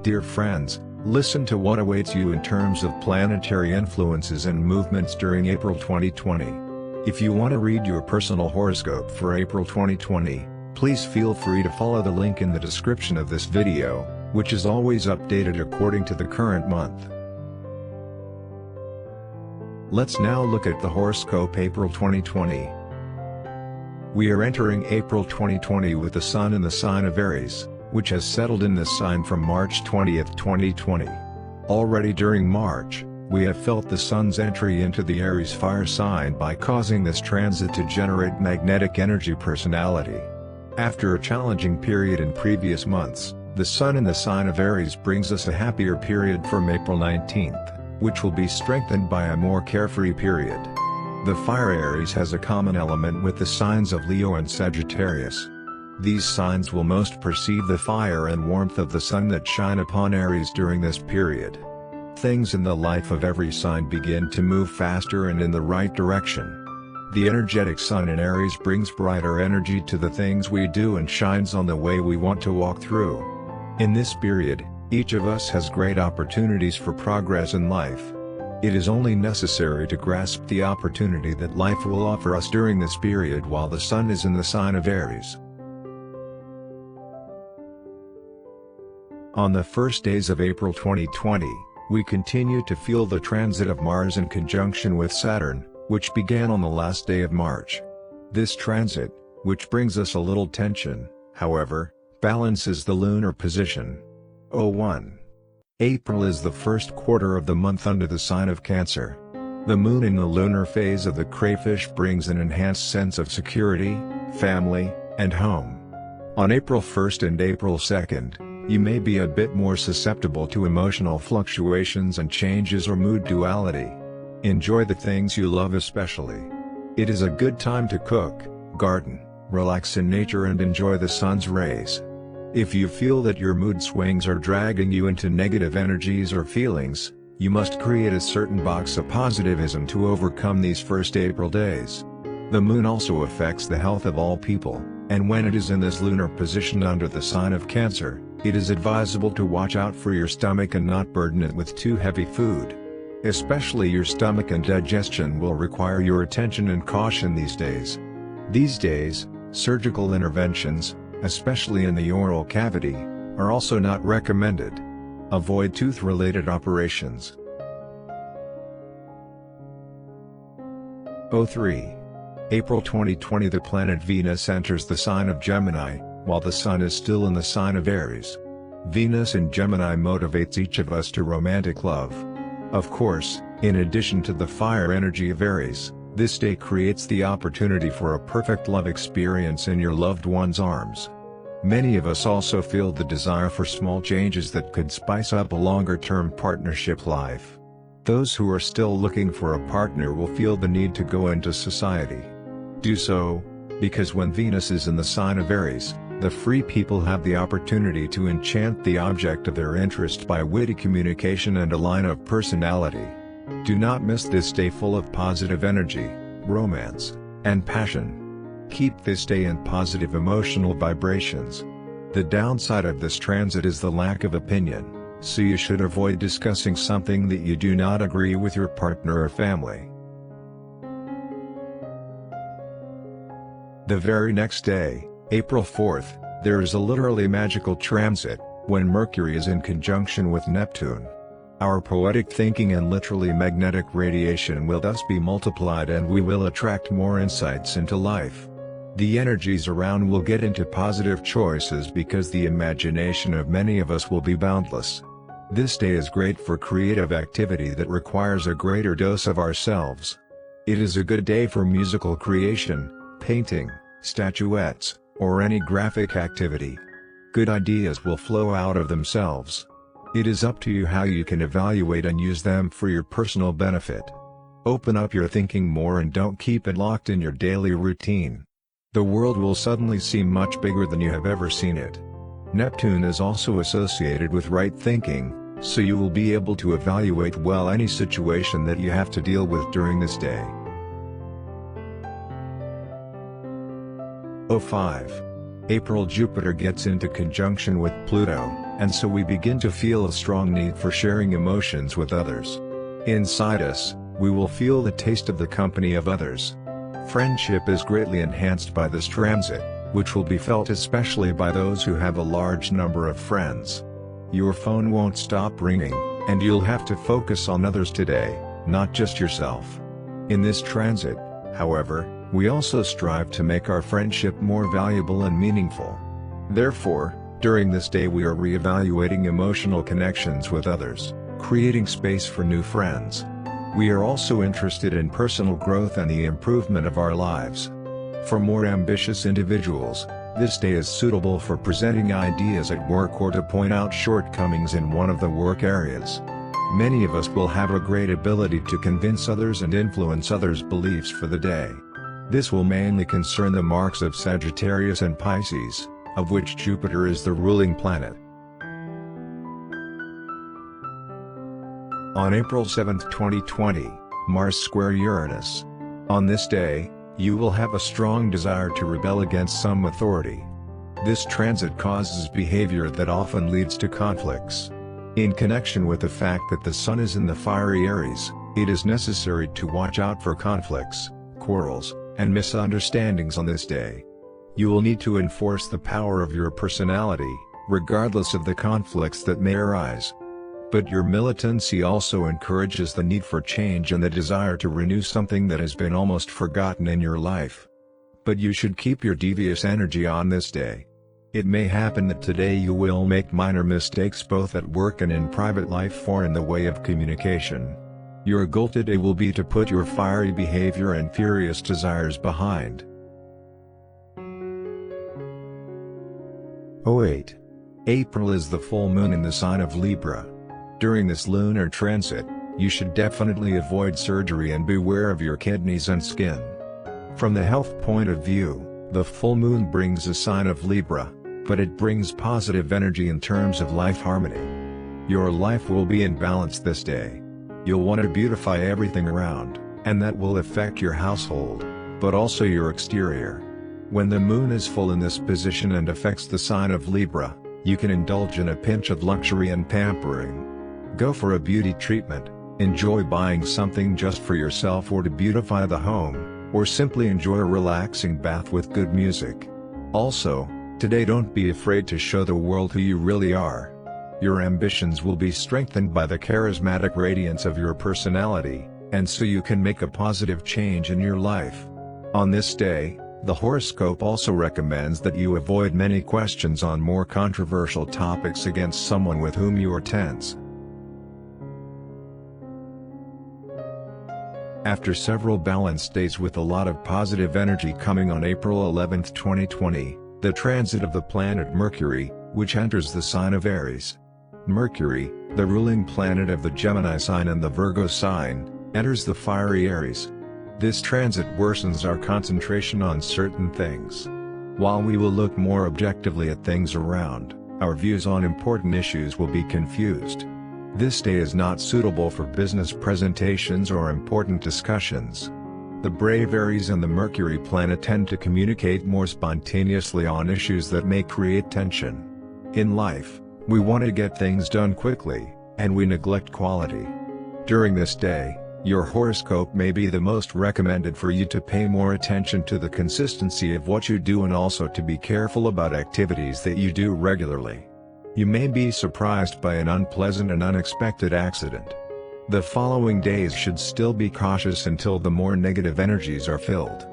Dear friends, listen to what awaits you in terms of planetary influences and movements during April 2020. If you want to read your personal horoscope for April 2020, please feel free to follow the link in the description of this video, which is always updated according to the current month. Let's now look at the horoscope April 2020. We are entering April 2020 with the Sun in the sign of Aries, which has settled in this sign from March 20, 2020. Already during March, we have felt the Sun's entry into the Aries fire sign by causing this transit to generate magnetic energy personality. After a challenging period in previous months, the Sun in the sign of Aries brings us a happier period from April 19th, which will be strengthened by a more carefree period. The Fire Aries has a common element with the signs of Leo and Sagittarius. These signs will most perceive the fire and warmth of the Sun that shine upon Aries during this period. Things in the life of every sign begin to move faster and in the right direction. The energetic Sun in Aries brings brighter energy to the things we do and shines on the way we want to walk through. In this period, each of us has great opportunities for progress in life. It is only necessary to grasp the opportunity that life will offer us during this period while the Sun is in the sign of Aries. On the first days of April 2020, we continue to feel the transit of Mars in conjunction with Saturn, which began on the last day of March. This transit, which brings us a little tension, however, balances the lunar position. 1. April is the first quarter of the month under the sign of Cancer. The moon in the lunar phase of the crayfish brings an enhanced sense of security, family, and home. On April 1st and April 2nd, you may be a bit more susceptible to emotional fluctuations and changes or mood duality. Enjoy the things you love especially. It is a good time to cook, garden, relax in nature and enjoy the sun's rays. If you feel that your mood swings are dragging you into negative energies or feelings, you must create a certain box of positivism to overcome these first April days. The moon also affects the health of all people, and when it is in this lunar position under the sign of Cancer, it is advisable to watch out for your stomach and not burden it with too heavy food. Especially your stomach and digestion will require your attention and caution these days. These days, surgical interventions, especially in the oral cavity, are also not recommended. Avoid tooth-related operations. 03. April 2020 The planet Venus enters the sign of Gemini, while the Sun is still in the sign of Aries. Venus in Gemini motivates each of us to romantic love. Of course, in addition to the fire energy of Aries, this day creates the opportunity for a perfect love experience in your loved one's arms. Many of us also feel the desire for small changes that could spice up a longer-term partnership life. Those who are still looking for a partner will feel the need to go into society. Do so, because when Venus is in the sign of Aries, the free people have the opportunity to enchant the object of their interest by witty communication and a line of personality. Do not miss this day full of positive energy, romance, and passion. Keep this day in positive emotional vibrations. The downside of this transit is the lack of opinion, so you should avoid discussing something that you do not agree with your partner or family. The very next day, April 4th, there is a literally magical transit, when Mercury is in conjunction with Neptune. Our poetic thinking and literally magnetic radiation will thus be multiplied and we will attract more insights into life. The energies around will get into positive choices because the imagination of many of us will be boundless. This day is great for creative activity that requires a greater dose of ourselves. It is a good day for musical creation, painting, statuettes, or any graphic activity. Good ideas will flow out of themselves. It is up to you how you can evaluate and use them for your personal benefit. Open up your thinking more and don't keep it locked in your daily routine. The world will suddenly seem much bigger than you have ever seen it. Neptune is also associated with right thinking, so you will be able to evaluate well any situation that you have to deal with during this day. 05. April Jupiter gets into conjunction with Pluto, and so we begin to feel a strong need for sharing emotions with others. Inside us, we will feel the taste of the company of others. Friendship is greatly enhanced by this transit, which will be felt especially by those who have a large number of friends. Your phone won't stop ringing, and you'll have to focus on others today, not just yourself. In this transit, however, we also strive to make our friendship more valuable and meaningful. Therefore, during this day we are reevaluating emotional connections with others, creating space for new friends. We are also interested in personal growth and the improvement of our lives. For more ambitious individuals, this day is suitable for presenting ideas at work or to point out shortcomings in one of the work areas. Many of us will have a great ability to convince others and influence others' beliefs for the day. This will mainly concern the marks of Sagittarius and Pisces, of which Jupiter is the ruling planet. On April 7, 2020, Mars square Uranus. On this day, you will have a strong desire to rebel against some authority. This transit causes behavior that often leads to conflicts. In connection with the fact that the Sun is in the Fire Aries, it is necessary to watch out for conflicts, quarrels, and misunderstandings on this day. You will need to enforce the power of your personality, regardless of the conflicts that may arise. But your militancy also encourages the need for change and the desire to renew something that has been almost forgotten in your life. But you should keep your devious energy on this day. It may happen that today you will make minor mistakes both at work and in private life or in the way of communication. Your goal today will be to put your fiery behavior and furious desires behind. 08. April is the full moon in the sign of Libra. During this lunar transit, you should definitely avoid surgery and beware of your kidneys and skin. From the health point of view, the full moon brings a sign of Libra, but it brings positive energy in terms of life harmony. Your life will be in balance this day. You'll want to beautify everything around, and that will affect your household, but also your exterior. When the moon is full in this position and affects the sign of Libra, you can indulge in a pinch of luxury and pampering. Go for a beauty treatment, enjoy buying something just for yourself or to beautify the home, or simply enjoy a relaxing bath with good music. Also, today don't be afraid to show the world who you really are. Your ambitions will be strengthened by the charismatic radiance of your personality, and so you can make a positive change in your life. On this day, the horoscope also recommends that you avoid many questions on more controversial topics against someone with whom you are tense. After several balanced days with a lot of positive energy coming on April 11, 2020, the transit of the planet Mercury, which enters the sign of Aries. Mercury, the ruling planet of the Gemini sign and the Virgo sign, enters the fiery Aries. This transit worsens our concentration on certain things. While we will look more objectively at things around, our views on important issues will be confused. This day is not suitable for business presentations or important discussions. The brave Aries and the Mercury planet tend to communicate more spontaneously on issues that may create tension. In life, we want to get things done quickly, and we neglect quality. During this day, your horoscope may be the most recommended for you to pay more attention to the consistency of what you do and also to be careful about activities that you do regularly. You may be surprised by an unpleasant and unexpected accident. The following days should still be cautious until the more negative energies are filled.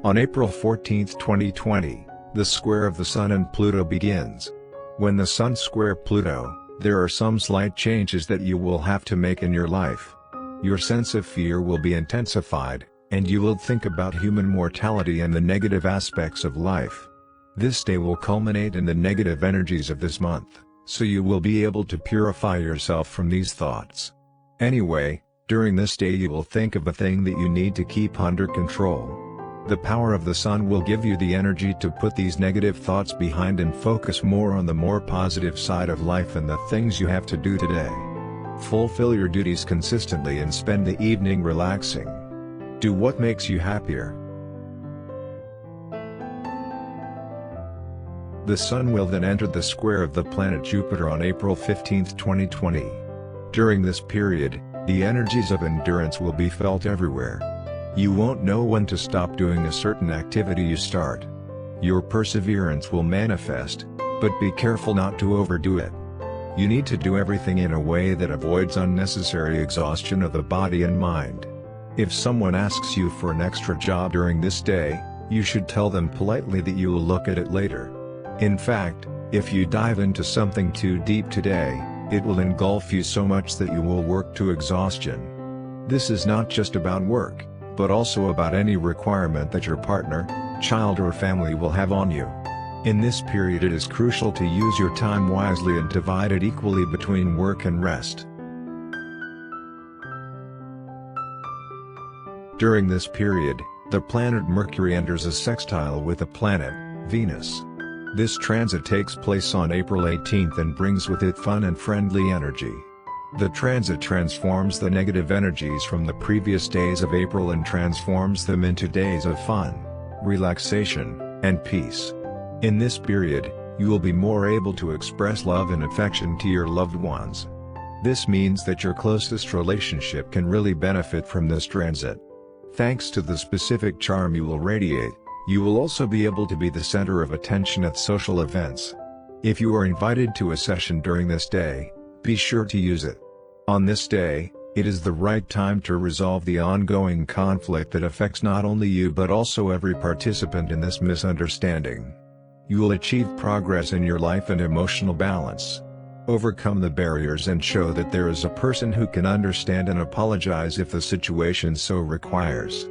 On April 14, 2020, the square of the Sun and Pluto begins. When the Sun square Pluto, there are some slight changes that you will have to make in your life. Your sense of fear will be intensified, and you will think about human mortality and the negative aspects of life. This day will culminate in the negative energies of this month, so you will be able to purify yourself from these thoughts. Anyway, during this day you will think of a thing that you need to keep under control. The power of the Sun will give you the energy to put these negative thoughts behind and focus more on the more positive side of life and the things you have to do today. Fulfill your duties consistently and spend the evening relaxing. Do what makes you happier. The Sun will then enter the square of the planet Jupiter on April 15, 2020. During this period, the energies of endurance will be felt everywhere. You won't know when to stop doing a certain activity you start. Your perseverance will manifest, but be careful not to overdo it. You need to do everything in a way that avoids unnecessary exhaustion of the body and mind. If someone asks you for an extra job during this day, you should tell them politely that you will look at it later. In fact, if you dive into something too deep today, it will engulf you so much that you will work to exhaustion. This is not just about work, but also about any requirement that your partner, child or family will have on you. In this period it is crucial to use your time wisely and divide it equally between work and rest. During this period, the planet Mercury enters a sextile with the planet Venus. This transit takes place on April 18 and brings with it fun and friendly energy. The transit transforms the negative energies from the previous days of April and transforms them into days of fun, relaxation, and peace. In this period, you will be more able to express love and affection to your loved ones. This means that your closest relationship can really benefit from this transit. Thanks to the specific charm you will radiate, you will also be able to be the center of attention at social events. If you are invited to a session during this day, be sure to use it. On this day, it is the right time to resolve the ongoing conflict that affects not only you but also every participant in this misunderstanding. You will achieve progress in your life and emotional balance. Overcome the barriers and show that there is a person who can understand and apologize if the situation so requires.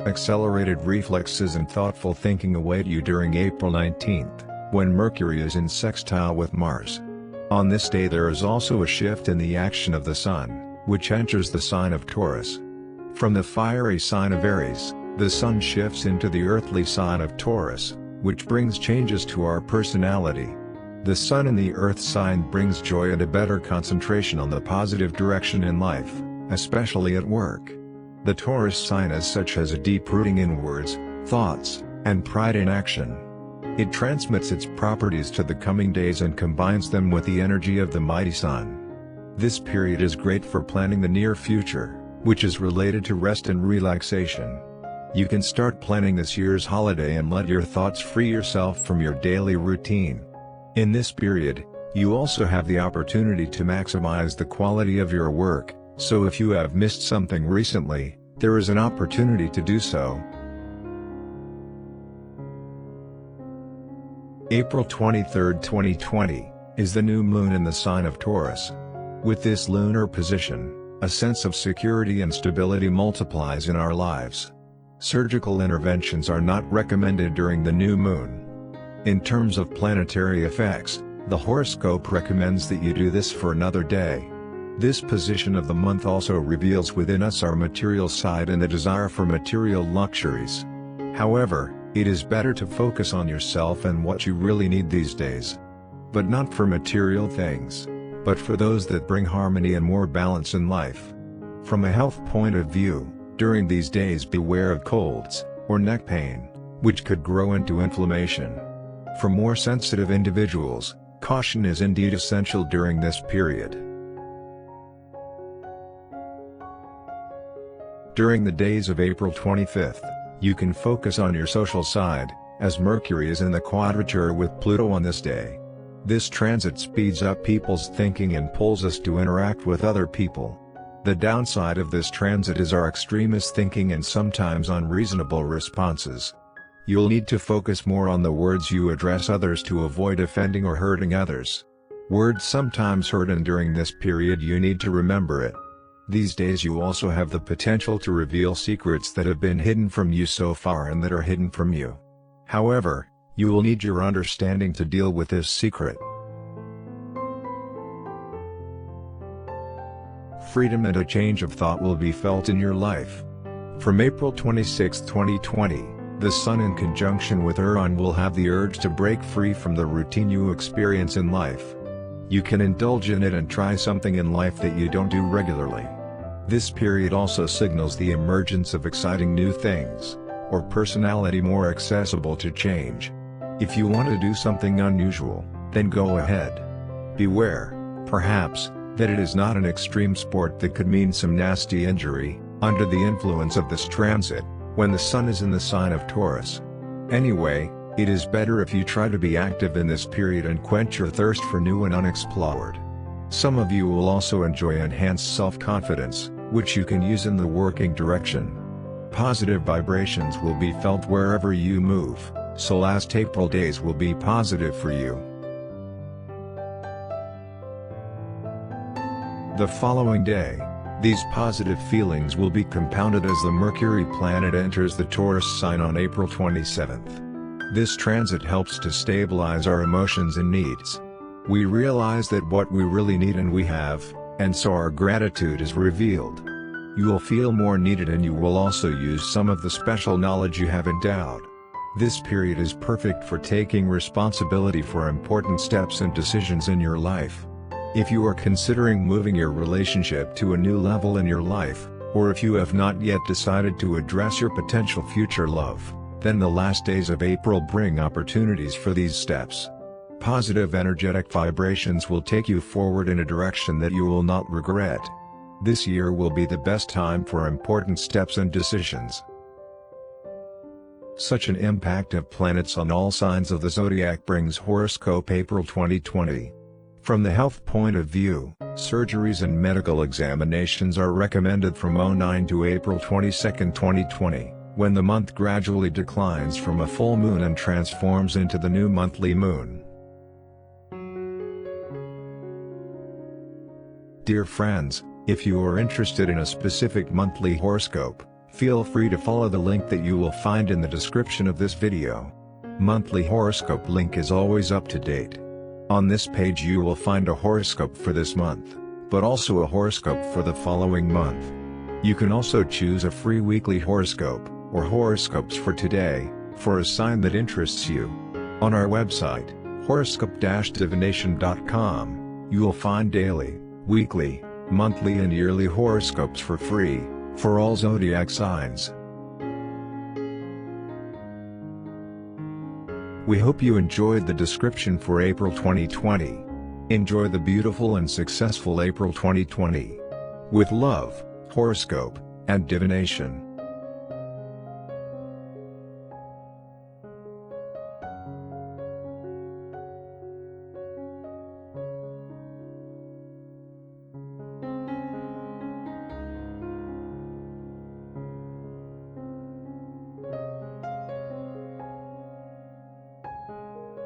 Accelerated reflexes and thoughtful thinking await you during April 19th, when Mercury is in sextile with Mars. On this day there is also a shift in the action of the Sun, which enters the sign of Taurus. From the fiery sign of Aries, the Sun shifts into the earthly sign of Taurus, which brings changes to our personality. The Sun in the Earth sign brings joy and a better concentration on the positive direction in life, especially at work. The Taurus sign as such has a deep rooting in words, thoughts, and pride in action. It transmits its properties to the coming days and combines them with the energy of the mighty Sun. This period is great for planning the near future, which is related to rest and relaxation. You can start planning this year's holiday and let your thoughts free yourself from your daily routine. In this period, you also have the opportunity to maximize the quality of your work, so if you have missed something recently, there is an opportunity to do so. April 23, 2020, is the new moon in the sign of Taurus. With this lunar position, a sense of security and stability multiplies in our lives. Surgical interventions are not recommended during the new moon. In terms of planetary effects, the horoscope recommends that you do this for another day. This position of the month also reveals within us our material side and the desire for material luxuries. However, it is better to focus on yourself and what you really need these days. But not for material things, but for those that bring harmony and more balance in life. From a health point of view, during these days beware of colds, or neck pain, which could grow into inflammation. For more sensitive individuals, caution is indeed essential during this period. During the days of April 25th, you can focus on your social side, as Mercury is in the quadrature with Pluto on this day. This transit speeds up people's thinking and pulls us to interact with other people. The downside of this transit is our extremist thinking and sometimes unreasonable responses. You'll need to focus more on the words you address others to avoid offending or hurting others. Words sometimes hurt, and during this period you need to remember it. These days you also have the potential to reveal secrets that have been hidden from you so far and that are hidden from you. However, you will need your understanding to deal with this secret. Freedom and a change of thought will be felt in your life. From April 26, 2020, the Sun in conjunction with Uranus will have the urge to break free from the routine you experience in life. You can indulge in it and try something in life that you don't do regularly. This period also signals the emergence of exciting new things, or personality more accessible to change. If you want to do something unusual, then go ahead. Beware, perhaps, that it is not an extreme sport that could mean some nasty injury, under the influence of this transit, when the Sun is in the sign of Taurus. Anyway, it is better if you try to be active in this period and quench your thirst for new and unexplored. Some of you will also enjoy enhanced self-confidence, which you can use in the working direction. Positive vibrations will be felt wherever you move, so last April days will be positive for you. The following day, these positive feelings will be compounded as the Mercury planet enters the Taurus sign on April 27th. This transit helps to stabilize our emotions and needs. We realize that what we really need and we have, and so our gratitude is revealed. You will feel more needed and you will also use some of the special knowledge you have endowed. This period is perfect for taking responsibility for important steps and decisions in your life. If you are considering moving your relationship to a new level in your life, or if you have not yet decided to address your potential future love, then the last days of April bring opportunities for these steps. Positive energetic vibrations will take you forward in a direction that you will not regret. This year will be the best time for important steps and decisions. Such an impact of planets on all signs of the zodiac brings Horoscope April 2020. From the health point of view, surgeries and medical examinations are recommended from 09 to April 22, 2020, when the month gradually declines from a full moon and transforms into the new monthly moon. Dear friends, if you are interested in a specific monthly horoscope, feel free to follow the link that you will find in the description of this video. Monthly horoscope link is always up to date. On this page you will find a horoscope for this month, but also a horoscope for the following month. You can also choose a free weekly horoscope, or horoscopes for today, for a sign that interests you. On our website, horoscope-divination.com, you will find daily, weekly, monthly and yearly horoscopes for free, for all zodiac signs. We hope you enjoyed the description for April 2020. Enjoy the beautiful and successful April 2020. With love, horoscope, and divination.